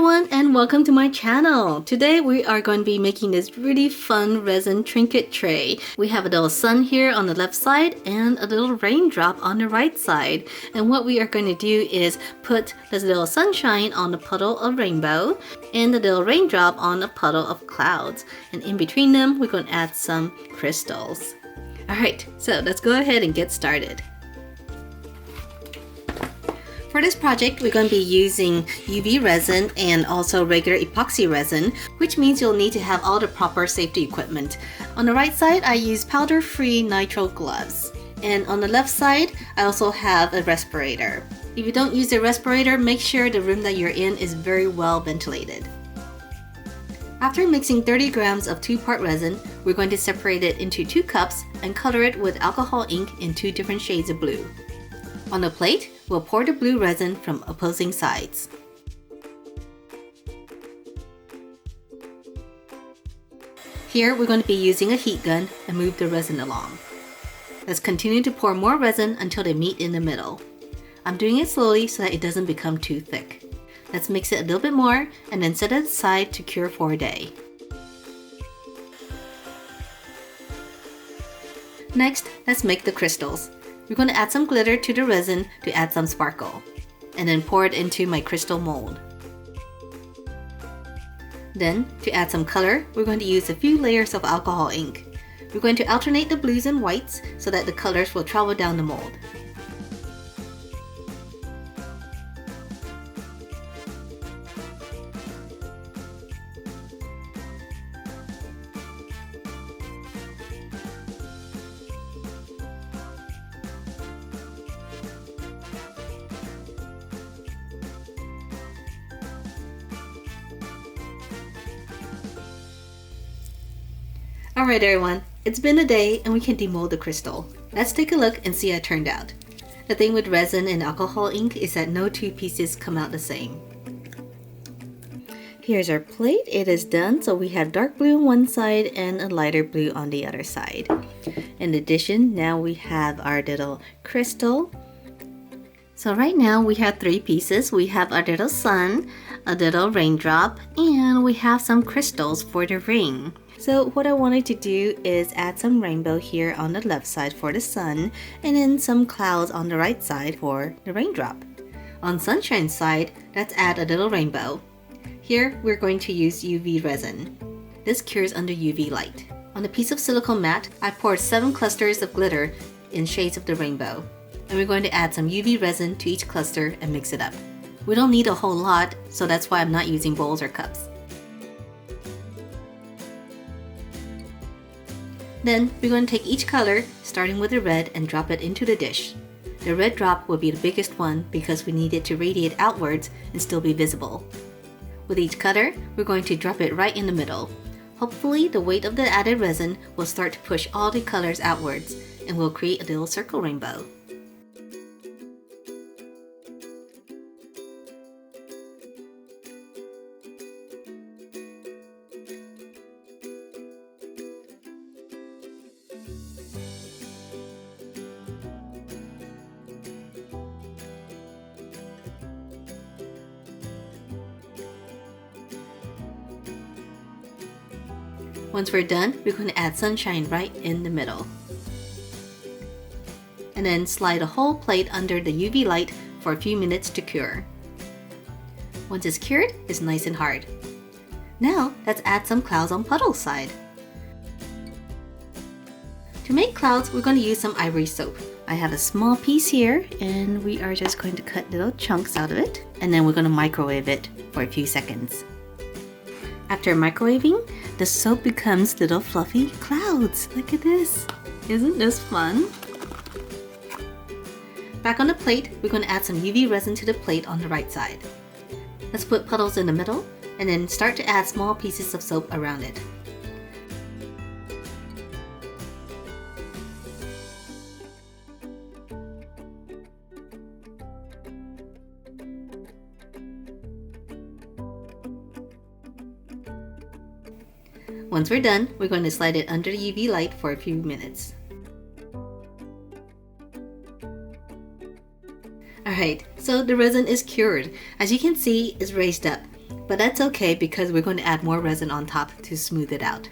everyone and welcome to my channel. Today we are going to be making this really fun resin trinket tray. We have a little sun here on the left side and a little raindrop on the right side. And what we are going to do is put this little sunshine on a puddle of rainbow and the little raindrop on a puddle of clouds. And in between them we're going to add some crystals. Alright, so let's go ahead and get started. For this project, we're going to be using UV resin and also regular epoxy resin, which means you'll need to have all the proper safety equipment. On the right side, I use powder-free nitrile gloves. And on the left side, I also have a respirator. If you don't use a respirator, make sure the room that you're in is very well ventilated. After mixing 30 grams of 2-part resin, we're going to separate it into 2 cups and color it with alcohol ink in 2 different shades of blue. On the plate, we'll pour the blue resin from opposing sides. Here, we're going to be using a heat gun and move the resin along. Let's continue to pour more resin until they meet in the middle. I'm doing it slowly so that it doesn't become too thick. Let's mix it a little bit more and then set it aside to cure for a day. Next, let's make the crystals. We're going to add some glitter to the resin to add some sparkle, and then pour it into my crystal mold. Then, to add some color, we're going to use a few layers of alcohol ink. We're going to alternate the blues and whites so that the colors will travel down the mold. Alright everyone, it's been a day and we can demold the crystal. Let's take a look and see how it turned out. The thing with resin and alcohol ink is that no 2 pieces come out the same. Here's our plate. It is done, so we have dark blue on one side and a lighter blue on the other side. In addition, now we have our little crystal. So right now we have 3 pieces. We have our little sun, a little raindrop, and we have some crystals for the ring. So what I wanted to do is add some rainbow here on the left side for the sun and then some clouds on the right side for the raindrop. On sunshine's side, let's add a little rainbow. Here we're going to use UV resin. This cures under UV light. On a piece of silicone mat, I poured 7 clusters of glitter in shades of the rainbow. And we're going to add some UV resin to each cluster and mix it up. We don't need a whole lot, so that's why I'm not using bowls or cups. Then we're going to take each color, starting with the red, and drop it into the dish. The red drop will be the biggest one because we need it to radiate outwards and still be visible. With each color, we're going to drop it right in the middle. Hopefully the weight of the added resin will start to push all the colors outwards and will create a little circle rainbow. Once we're done, we're going to add sunshine right in the middle. And then slide a whole plate under the UV light for a few minutes to cure. Once it's cured, it's nice and hard. Now, let's add some clouds on puddle's side. To make clouds, we're going to use some ivory soap. I have a small piece here, and we are just going to cut little chunks out of it, and then we're going to microwave it for a few seconds. After microwaving, the soap becomes little fluffy clouds. Look at this. Isn't this fun? Back on the plate, we're going to add some UV resin to the plate on the right side. Let's put puddles in the middle and then start to add small pieces of soap around it. Once we're done, we're going to slide it under the UV light for a few minutes. Alright, so the resin is cured. As you can see, it's raised up. But that's okay because we're going to add more resin on top to smooth it out.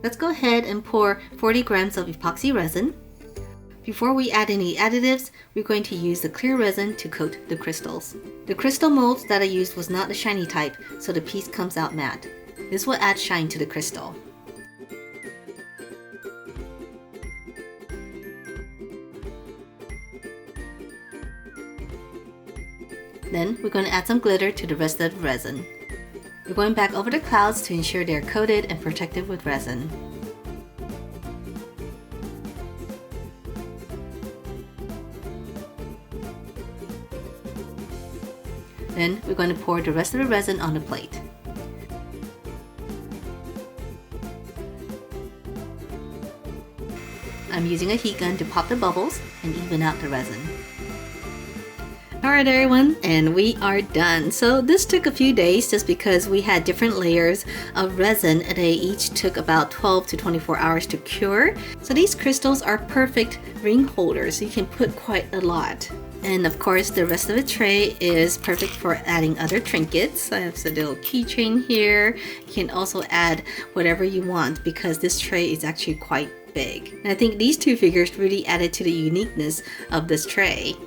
Let's go ahead and pour 40 grams of epoxy resin. Before we add any additives, we're going to use the clear resin to coat the crystals. The crystal molds that I used was not the shiny type, so the piece comes out matte. This will add shine to the crystal. Then we're going to add some glitter to the rest of the resin. We're going back over the clouds to ensure they're coated and protected with resin. Then we're going to pour the rest of the resin on the plate. I'm using a heat gun to pop the bubbles and even out the resin. Alright everyone, and we are done. So this took a few days just because we had different layers of resin and they each took about 12 to 24 hours to cure. So these crystals are perfect ring holders. You can put quite a lot. And of course the rest of the tray is perfect for adding other trinkets. I have a little keychain here. You can also add whatever you want because this tray is actually quite big. And I think these two figures really added to the uniqueness of this tray.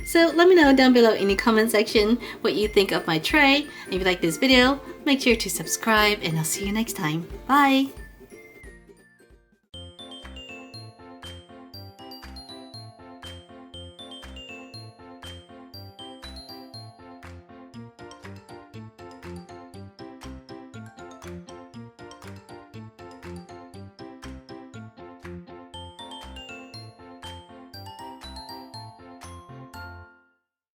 So let me know down below in the comment section what you think of my tray. And if you like this video, make sure to subscribe and I'll see you next time. Bye!